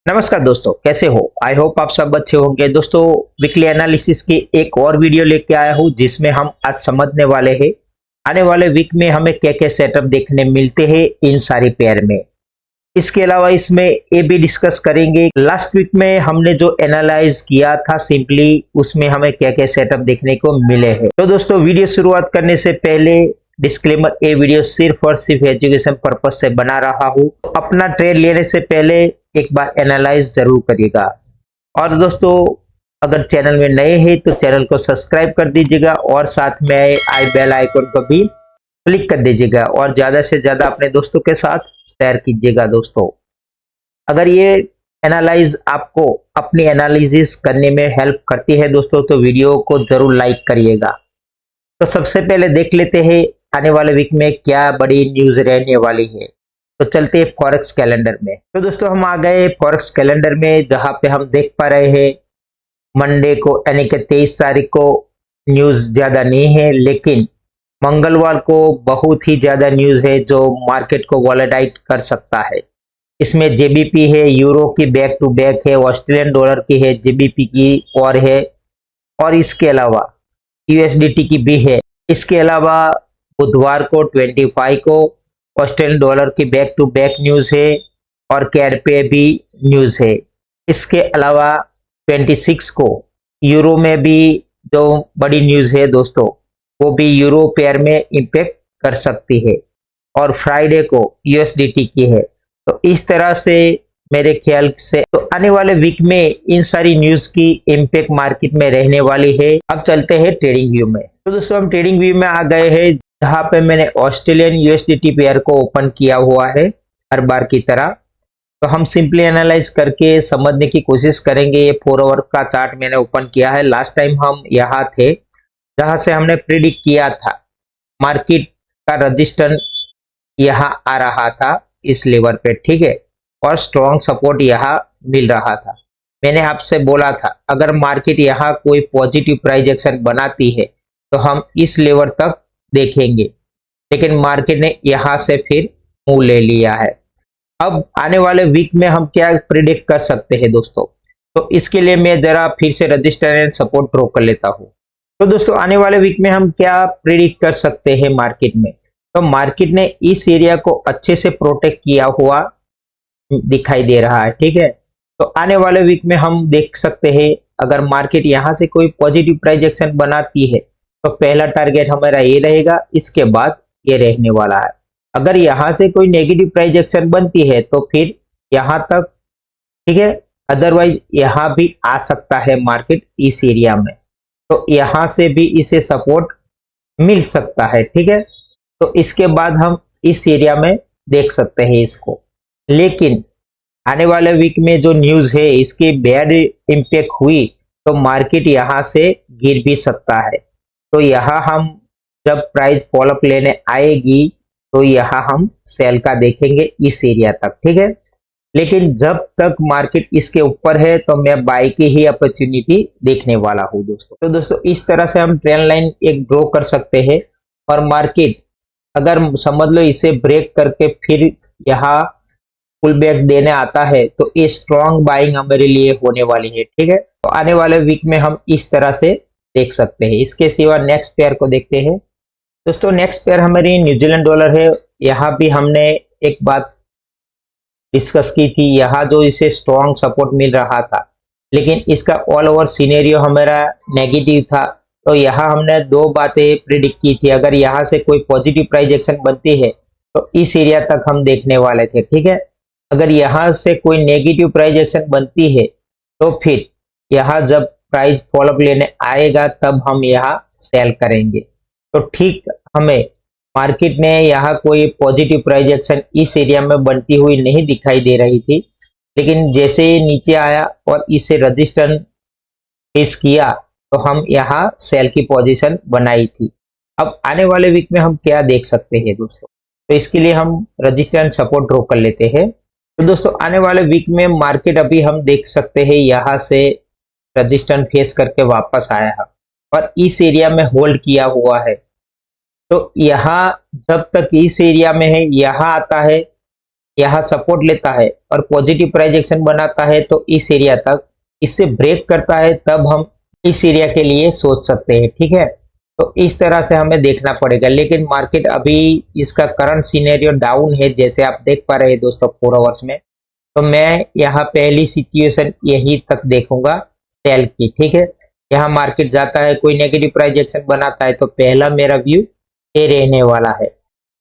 नमस्कार दोस्तों, कैसे हो? आई होप आप सब अच्छे होंगे। दोस्तों, वीकली एनालिसिस की एक और वीडियो लेके आया हूँ जिसमें हम आज समझने वाले हैं आने वाले वीक में हमें क्या क्या सेटअप देखने मिलते हैं इन सारी पेयर में। इसके अलावा इसमें ये भी डिस्कस करेंगे लास्ट वीक में हमने जो एनालाइज किया था सिंपली उसमें हमें क्या क्या सेटअप देखने को मिले हैं। तो दोस्तों, वीडियो शुरुआत करने से पहले डिस्क्लेमर, ये वीडियो सिर्फ और सिर्फ एजुकेशन पर्पज से बना रहा हूँ। अपना ट्रेड लेने से पहले एक बार एनालाइज जरूर करिएगा। और दोस्तों, अगर चैनल में नए हैं तो चैनल को सब्सक्राइब कर दीजिएगा और साथ में आई बेल आइकन को भी क्लिक कर दीजिएगा और ज्यादा से ज्यादा अपने दोस्तों के साथ शेयर कीजिएगा। दोस्तों, अगर ये एनालाइज आपको अपनी एनालिसिस करने में हेल्प करती है दोस्तों तो वीडियो को जरूर लाइक करिएगा। तो सबसे पहले देख लेते हैं आने वाले वीक में क्या बड़ी न्यूज रहने वाली है। तो चलते हैं फॉरेक्स कैलेंडर में। तो दोस्तों, हम आ गए फॉरेक्स कैलेंडर में जहां पे हम देख पा रहे हैं मंडे को यानी कि 23 तारीख को न्यूज ज्यादा नहीं है, लेकिन मंगलवार को बहुत ही ज्यादा न्यूज है जो मार्केट को वॉलेटाइल कर सकता है। इसमें जेबीपी है, यूरो की बैक टू बैक है, ऑस्ट्रेलियन डॉलर की है, जेबीपी की और है, और इसके अलावा यूएसडीटी की भी है। इसके अलावा बुधवार को 25 को ऑस्ट्रेलियन डॉलर की बैक टू बैक न्यूज है और कैड पे भी न्यूज है। इसके अलावा 26 को यूरो में भी जो बड़ी न्यूज है दोस्तों वो भी यूरो पेयर में इंपैक्ट कर सकती है, और फ्राइडे को यूएसडीटी की है। तो इस तरह से मेरे ख्याल से तो आने वाले वीक में इन सारी न्यूज की इम्पैक्ट मार्केट में रहने वाली है। अब चलते हैं ट्रेडिंग व्यू में। तो दोस्तों, हम ट्रेडिंग व्यू में आ गए हैं जहां पे मैंने ऑस्ट्रेलियन यूएसडीटी पेयर को ओपन किया हुआ है हर बार की तरह। तो हम सिंपली एनालाइज करके समझने की कोशिश करेंगे। ये 4 आवर का चार्ट मैंने ओपन किया है। लास्ट टाइम हम यहाँ थे जहां से हमने प्रिडिक्ट किया था मार्केट का रजिस्टेंस यहाँ आ रहा था इस लेवल पे, ठीक है, और स्ट्रॉन्ग सपोर्ट यहाँ मिल रहा था। मैंने आपसे बोला था अगर मार्केट यहाँ कोई पॉजिटिव प्राइस एक्शन बनाती है तो हम इस लेवल तक देखेंगे, लेकिन मार्केट ने यहाँ से फिर मुंह ले लिया है। अब आने वाले वीक में हम क्या प्रिडिक्ट कर सकते हैं दोस्तों, तो इसके लिए मैं जरा फिर से रजिस्टर एंड सपोर्ट ड्रॉ कर लेता हूँ। तो दोस्तों, आने वाले वीक में हम क्या प्रिडिक्ट कर सकते हैं मार्केट में, तो मार्केट ने इस एरिया को अच्छे से प्रोटेक्ट किया हुआ दिखाई दे रहा है, ठीक है। तो आने वाले वीक में हम देख सकते हैं अगर मार्केट यहाँ से कोई पॉजिटिव प्राइस एक्शन बनाती है तो पहला टारगेट हमारा ये रहेगा, इसके बाद ये रहने वाला है। अगर यहाँ से कोई नेगेटिव प्राइस एक्शन बनती है तो फिर यहाँ तक, ठीक है, अदरवाइज यहाँ भी आ सकता है मार्केट इस एरिया में, तो यहाँ से भी इसे सपोर्ट मिल सकता है, ठीक है। तो इसके बाद हम इस एरिया में देख सकते हैं इसको। लेकिन आने वाले वीक में जो न्यूज है इसकी बैड इम्पैक्ट हुई तो मार्केट यहाँ से गिर भी सकता है। तो यहाँ हम जब प्राइस फॉलोअप लेने आएगी तो यहाँ हम सेल का देखेंगे इस एरिया तक, ठीक है। लेकिन जब तक मार्केट इसके ऊपर है तो मैं बाय की ही अपॉर्चुनिटी देखने वाला हूँ दोस्तों। तो दोस्तों, इस तरह से हम ट्रेंड लाइन एक ड्रॉ कर सकते हैं, और मार्केट अगर समझ लो इसे ब्रेक करके फिर यहाँ पुल बैक देने आता है तो ये स्ट्रॉन्ग बाइंग हमारे लिए होने वाली है, ठीक है। तो आने वाले वीक में हम इस तरह से देख सकते हैं। इसके सिवा नेक्स्ट पेयर को देखते हैं दोस्तों। नेक्स्ट पेयर हमारी न्यूजीलैंड डॉलर है। यहाँ भी हमने एक बात डिस्कस की थी, यहाँ जो इसे स्ट्रॉन्ग सपोर्ट मिल रहा था लेकिन इसका ऑल ओवर सिनेरियो हमारा नेगेटिव था। तो यहाँ हमने दो बातें प्रिडिक्ट की थी, अगर यहाँ से कोई पॉजिटिव प्राइस एक्शन बनती है तो इस एरिया तक हम देखने वाले थे, ठीक है। अगर यहाँ से कोई नेगेटिव प्राइस एक्शन बनती है तो फिर यहाँ जब प्राइस फॉलोअप लेने आएगा तब हम यहाँ सेल करेंगे। तो ठीक हमें मार्केट ने यहाँ कोई पॉजिटिव प्राइस एक्शन इस एरिया में बनती हुई नहीं दिखाई दे रही थी, लेकिन जैसे ही नीचे आया और इसे रजिस्टेंस फेस किया तो हम यहाँ सेल की पोजीशन बनाई थी। अब आने वाले वीक में हम क्या देख सकते हैं दोस्तों, तो इसके लिए हम रजिस्टेंस सपोर्ट ड्रॉ कर लेते हैं। तो दोस्तों, आने वाले वीक में मार्केट अभी हम देख सकते हैं यहाँ से रजिस्टेंस फेस करके वापस आया है और इस एरिया में होल्ड किया हुआ है। तो यहाँ जब तक इस एरिया में है यहाँ आता है यहाँ सपोर्ट लेता है और पॉजिटिव प्राइस एक्शन बनाता है तो इस एरिया तक इससे ब्रेक करता है, तब हम इस एरिया के लिए सोच सकते हैं। ठीक है, तो इस तरह से हमें देखना पड़ेगा। लेकिन मार्केट अभी इसका करंट सिनेरियो डाउन है, जैसे आप देख पा रहे हैं दोस्तों 4 आवर्स में। तो मैं यहाँ पहली सिचुएशन यही तक देखूंगा सेल की। ठीक है, यहाँ मार्केट जाता है, कोई नेगेटिव प्राइस एक्शन बनाता है तो पहला मेरा व्यू ये रहने वाला है।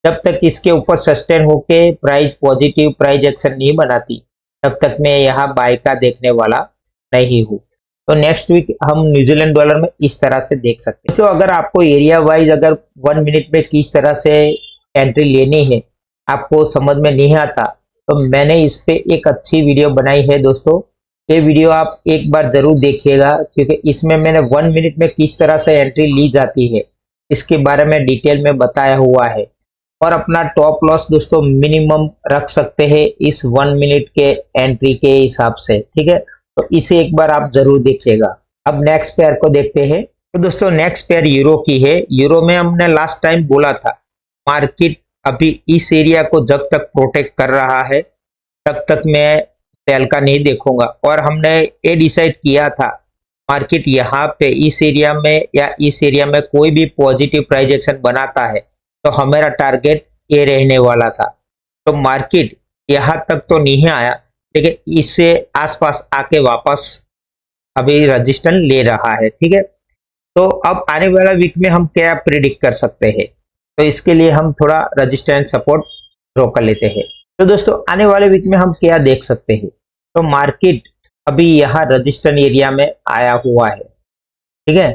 जब तक इसके ऊपर सस्टेन होके प्राइस पॉजिटिव प्राइस एक्शन नहीं बनाती, तब तक मैं यहाँ बाय का देखने वाला नहीं हूँ। तो नेक्स्ट वीक हम न्यूजीलैंड डॉलर में इस तरह से देख सकते हैं। तो अगर आपको एरिया वाइज अगर 1 मिनट में किस तरह से एंट्री लेनी है आपको समझ में नहीं आता, तो मैंने इस पे एक अच्छी वीडियो बनाई है दोस्तों। ये वीडियो आप एक बार जरूर देखिएगा, क्योंकि इसमें मैंने 1 मिनट में किस तरह से एंट्री ली जाती है इसके बारे में डिटेल में बताया हुआ है। और अपना टॉप लॉस दोस्तों मिनिमम रख सकते हैं इस 1 मिनट के एंट्री के हिसाब से। ठीक है, तो इसे एक बार आप जरूर देखिएगा। अब नेक्स्ट पेयर को देखते हैं। तो दोस्तों नेक्स्ट पेयर यूरो की है। यूरो में हमने लास्ट टाइम बोला था मार्केट अभी इस एरिया को जब तक प्रोटेक्ट कर रहा है तब तक मैं सेल का नहीं देखूंगा। और हमने ये डिसाइड किया था मार्केट यहाँ पे इस एरिया में या इस एरिया में कोई भी पॉजिटिव प्राइस एक्शन बनाता है तो हमारा टारगेट ये रहने वाला था। तो मार्केट यहाँ तक तो नहीं आया, लेकिन इससे आसपास आके वापस अभी रजिस्टेंस ले रहा है। ठीक है, तो अब आने वाला वीक में हम क्या प्रिडिक्ट कर सकते हैं, तो इसके लिए हम थोड़ा रजिस्टेंस सपोर्ट ड्रॉ कर लेते हैं। तो दोस्तों आने वाले वीक में हम क्या देख सकते हैं, तो मार्केट अभी यहाँ रजिस्टेंस एरिया में आया हुआ है। ठीक है,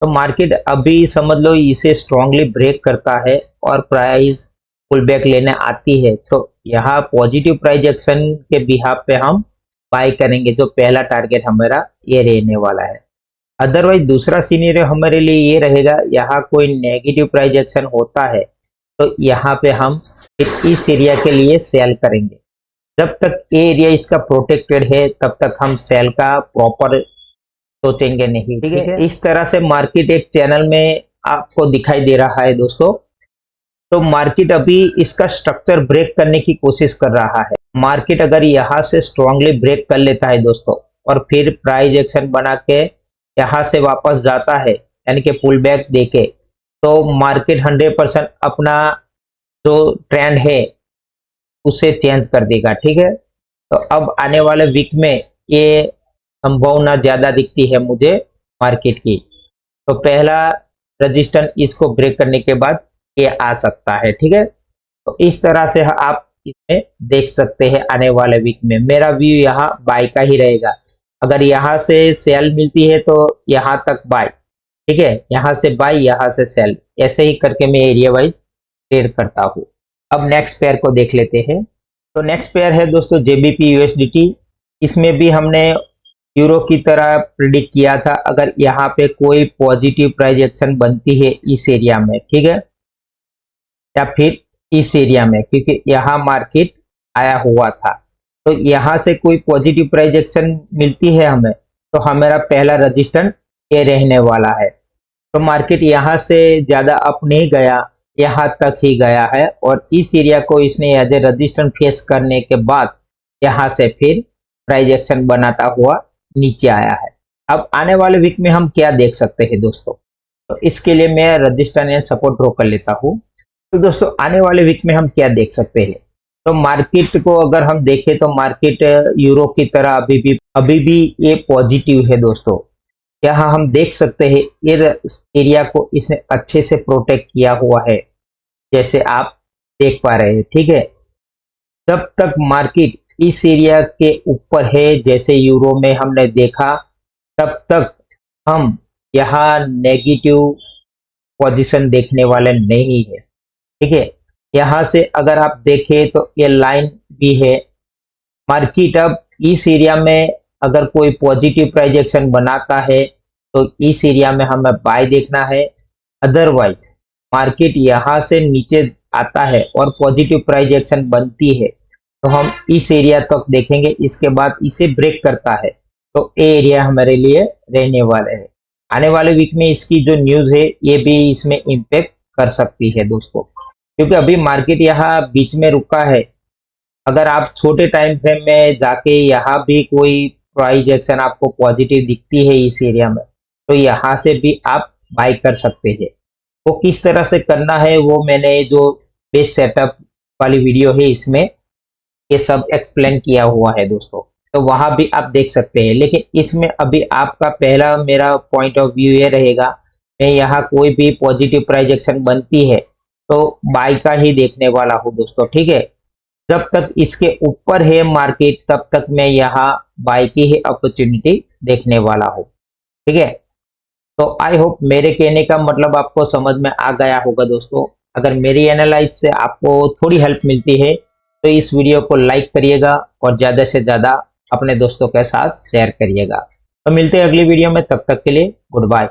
तो मार्केट अभी समझ लो इसे स्ट्रांगली ब्रेक करता है और प्राइस पुल बैक लेने आती है, तो यहाँ पॉजिटिव प्राइस एक्शन के बिहाफ पे हम बाय करेंगे, जो पहला टारगेट हमारा ये रहने वाला है। अदरवाइज दूसरा सीनियर हमारे लिए ये रहेगा, यहाँ कोई नेगेटिव प्राइस एक्शन होता है तो यहाँ पे हम इस एरिया के लिए सेल करेंगे। जब तक ये एरिया इसका प्रोटेक्टेड है तब तक हम सेल का प्रॉपर सोचेंगे नहीं। ठीक है, इस तरह से मार्केट एक चैनल में आपको दिखाई दे रहा है दोस्तों। तो मार्केट अभी इसका स्ट्रक्चर ब्रेक करने की कोशिश कर रहा है। मार्केट अगर यहाँ से स्ट्रांगली ब्रेक कर लेता है दोस्तों और फिर प्राइस एक्शन बना के यहाँ से वापस जाता है, यानी कि पुल बैक देके, तो मार्केट 100% अपना जो ट्रेंड है उसे चेंज कर देगा। ठीक है, तो अब आने वाले वीक में ये संभावना ज्यादा दिखती है मुझे मार्केट की। तो पहला रजिस्टेंस इसको ब्रेक करने के बाद ये आ सकता है। ठीक है, तो इस तरह से आप इसमें देख सकते हैं आने वाले वीक में। मेरा व्यू यहाँ बाय का ही रहेगा। अगर यहाँ से सेल मिलती है तो यहाँ तक बाय। ठीक है, यहाँ से बाय, यहाँ से सेल, ऐसे ही करके मैं एरिया वाइज ट्रेड करता हूँ। अब नेक्स्ट पेयर को देख लेते हैं। तो नेक्स्ट पेयर है दोस्तों जेबीपी यूएसडीटी। इसमें भी हमने यूरो की तरह प्रिडिक्ट किया था, अगर यहाँ पे कोई पॉजिटिव प्राइस एक्शन बनती है इस एरिया में, ठीक है, या फिर इस एरिया में, क्योंकि यहाँ मार्केट आया हुआ था, तो यहाँ से कोई पॉजिटिव प्राइस एक्शन मिलती है हमें, तो हमारा पहला रजिस्टेंस ये रहने वाला है। तो मार्केट यहाँ से ज्यादा अप नहीं गया, यहाँ तक ही गया है और इस एरिया को इसने एज ए रजिस्टेंस फेस करने के बाद यहाँ से फिर प्राइस एक्शन बनाता हुआ नीचे आया है। अब आने वाले वीक में हम क्या देख सकते हैं दोस्तों, तो इसके लिए मैं रजिस्टेंस एंड सपोर्ट ड्रॉ कर लेता हूँ। तो दोस्तों आने वाले वीक में हम क्या देख सकते हैं, तो मार्केट को अगर हम देखें तो मार्केट यूरो की तरह अभी भी ये पॉजिटिव है दोस्तों। यहाँ हम देख सकते हैं इस एरिया को इसने अच्छे से प्रोटेक्ट किया हुआ है, जैसे आप देख पा रहे हैं। ठीक है, जब तक मार्केट इस एरिया के ऊपर है जैसे यूरो में हमने देखा, तब तक हम यहाँ नेगेटिव पोजीशन देखने वाले नहीं है। ठीक है, यहाँ से अगर आप देखें तो ये लाइन भी है। मार्केट अब इस एरिया में अगर कोई पॉजिटिव प्राइस एक्शन बनाता है तो इस एरिया में हमें बाय देखना है। अदरवाइज मार्केट यहाँ से नीचे आता है और पॉजिटिव प्राइस एक्शन बनती है तो हम इस एरिया तक देखेंगे, इसके बाद इसे ब्रेक करता है तो ये एरिया हमारे लिए रहने वाले हैं। आने वाले वीक में इसकी जो न्यूज है ये भी इसमें इम्पेक्ट कर सकती है दोस्तों, क्योंकि अभी मार्केट यहाँ बीच में रुका है अगर आप छोटे टाइम फ्रेम में जाके यहाँ भी कोई प्राइस एक्शन आपको पॉजिटिव दिखती है इस एरिया में, तो यहाँ से भी आप बाय कर सकते हैं। वो किस तरह से करना है वो मैंने जो बेस सेटअप वाली वीडियो है इसमें ये सब एक्सप्लेन किया हुआ है दोस्तों, तो वहां भी आप देख सकते हैं। लेकिन इसमें अभी आपका पहला मेरा पॉइंट ऑफ व्यू ये रहेगा, मैं यहाँ कोई भी पॉजिटिव प्राइस एक्शन बनती है तो बाय का ही देखने वाला हूँ दोस्तों, ठीक है। जब तक इसके ऊपर है मार्केट तब तक मैं यहाँ बाय की ही अपॉर्चुनिटी देखने वाला हूँ, ठीक है। तो आई होप मेरे कहने का मतलब आपको समझ में आ गया होगा दोस्तों। अगर मेरी एनालाइज से आपको थोड़ी हेल्प मिलती है तो इस वीडियो को लाइक करिएगा और ज़्यादा से ज़्यादा अपने दोस्तों के साथ शेयर करिएगा। तो मिलते हैं अगली वीडियो में, तब तक के लिए गुड बाय।